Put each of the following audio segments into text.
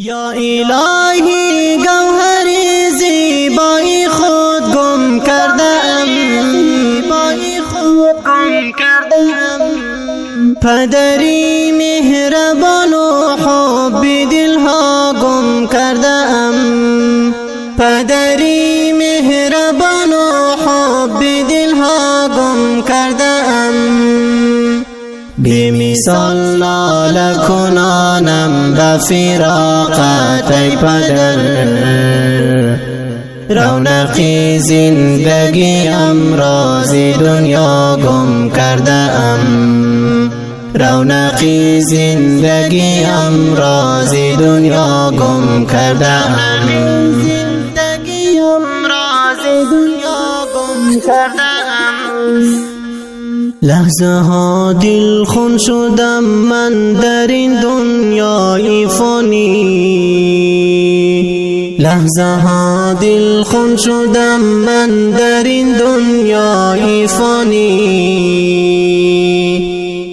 یا الهی گوهر زیبایی خود گم کردم، پدری مهربان و حب دلها گم کردم، پدری مهربان و حب دلها گم کردم. بی‌مثال ناله کنانم به فراقت ای پدر، رونقی زندگیم راز دنیا گم کردم، رونقی زندگیم راز دنیا گم کردم، زندگیم راز دنیا گم کردم. لحظه ها دل خون شدم من در این دنیای فانی، لحظه ها دل خون شدم من در این دنیای فانی.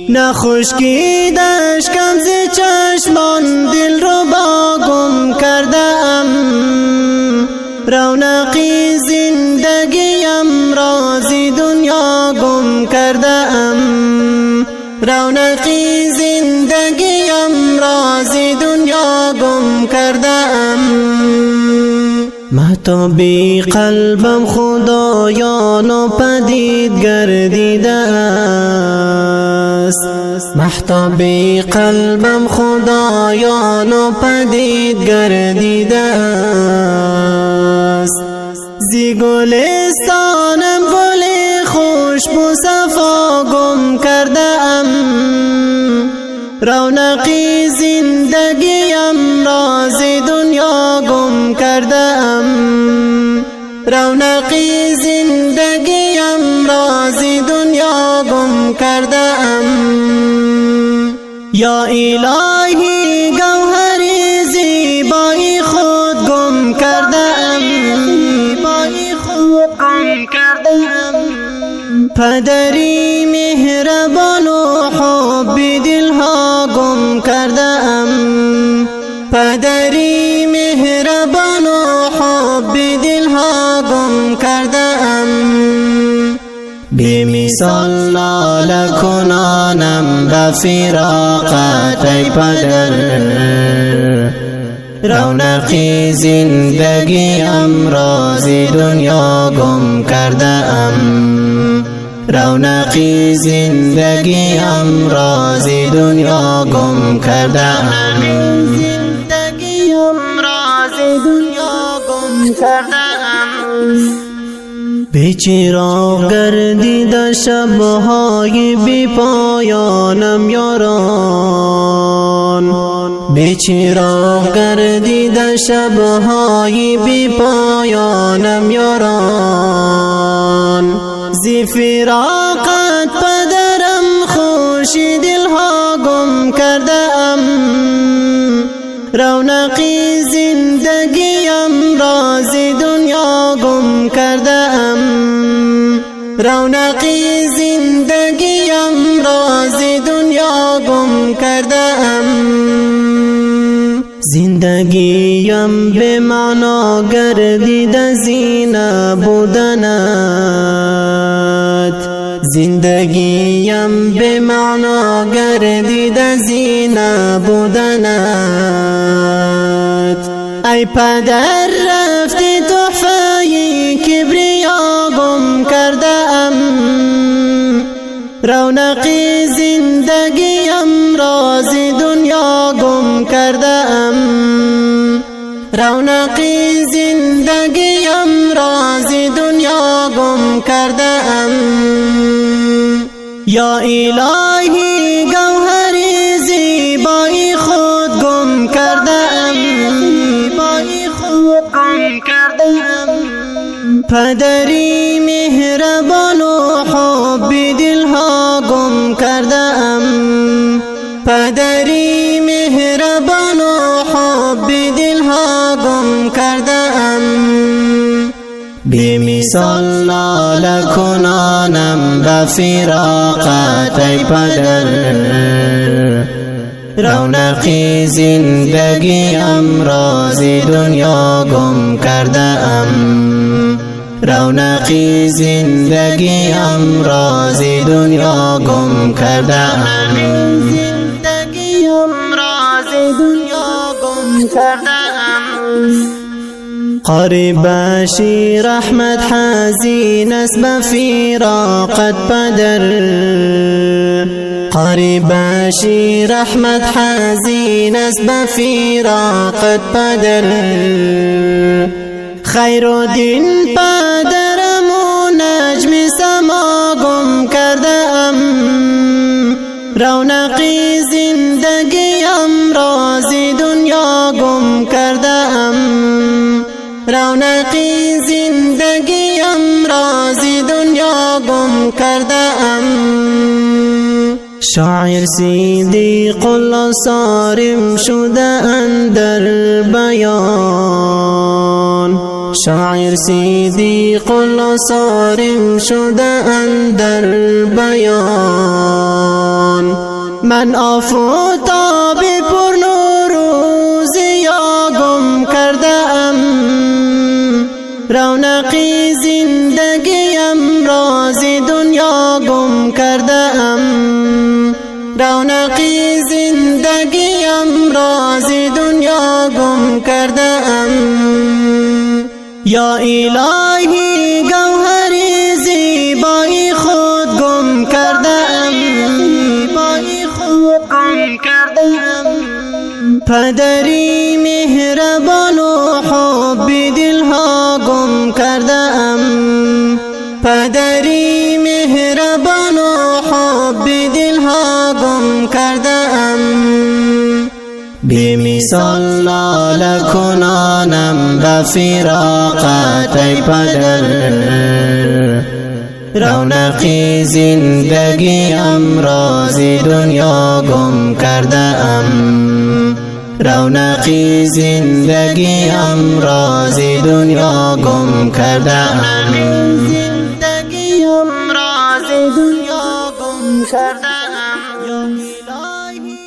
نخشکیدش کم ز چشمان دل رو با گم کردم، رونقی زندگیم راز دنیا گم کردم، رونقی زندگیم راز دنیا گم کردم. مهتاب قلبم خدایان پدید گردیده است، مهتاب قلبم خدایان پدید گردیده است. زی گلستانم گل خوشبو صفا گم کردم، رونقی زندگیم راز دنیا گم کردم، رونقی زندگیم راز دنیا گم کردم. یا الهی گوهر زیبایی خود گم کردم، پدری مهربان و حب دلها گم کردم، پدری مهربان و حب دلها گم کردم. بی‌مثال ناله کنانم به فراقت ای پدر، رونقی زندگیم راز دنیا گم کردم، رونقی زندگیم راز دنیا گم کردم، زندگیم راز دنیا گم کردم. بی چراغ گردیده شبهای بی پایانم یاران، بی چراغ گردیده شبهای بی پایانم یاران. زی فراقت پدرم خوشی دلها گم کردم، رونقی زندگیم راز دنیا گم کردم، رونقی زندگیم راز دنیا گم کردم. زندگیم به معنا گردیده زینه بودنت، زندگیم به معنا گردیده زینه بودنت. ای پدر رفتی تحفه کبریا گم کردم، رونقی زندگیم راز دنیا گم کردم، رونقی زندگیم راز دنیا گم کردم. یا الهی گوهر زیبایی خود گم کردم، پدری مهربان و حب دلها گم کردم، پدری مهربان و حب دلها گم کردم. بی‌مثال ناله کنانم به فراقت ای پدر، رونقی زندگیم راز دنیا گم کرده ام. رونقی زندگیم راز دنیا گم کرده ام. زندگیم راز دنیا گم کرده ام. قریب باشی رحمت حزین است به فراقت پدر. قریب باشی رحمت حزین است به فراقت پدر. خیر و دین پدرم و نجم سما گم کرده ام. رونقی زندگیم راز دنیا گم کرده ام. رونقی زندگیم راز دنیا گم کرده ام. شاعر صدیق الله صارم شده اندر بیان. شاعر صدیق الله صارم شده اندر بیان. من آفتاب پر نور و ضیا گم کرده ام. رونقی زندگیم راز دنیا گم کرده ام. رونقی زندگیم راز دنیا گم کرده ام. یا الهی گوهری زیبایی خود گم کرده ام. زیبایی خود گم کرده ام. پدری مهربان و حب دلها گم کرده ام. پدری مهربان و حب دلها گم کرده ام. بمثال لاله کنانم به فراقت ای پدر. رونقی زندگیم راز دنیا گم کرده ام. رونقی زندگیم راز دنیا گم کرده ام. زندگیم راز دنیا گم کرده ام. یا الهی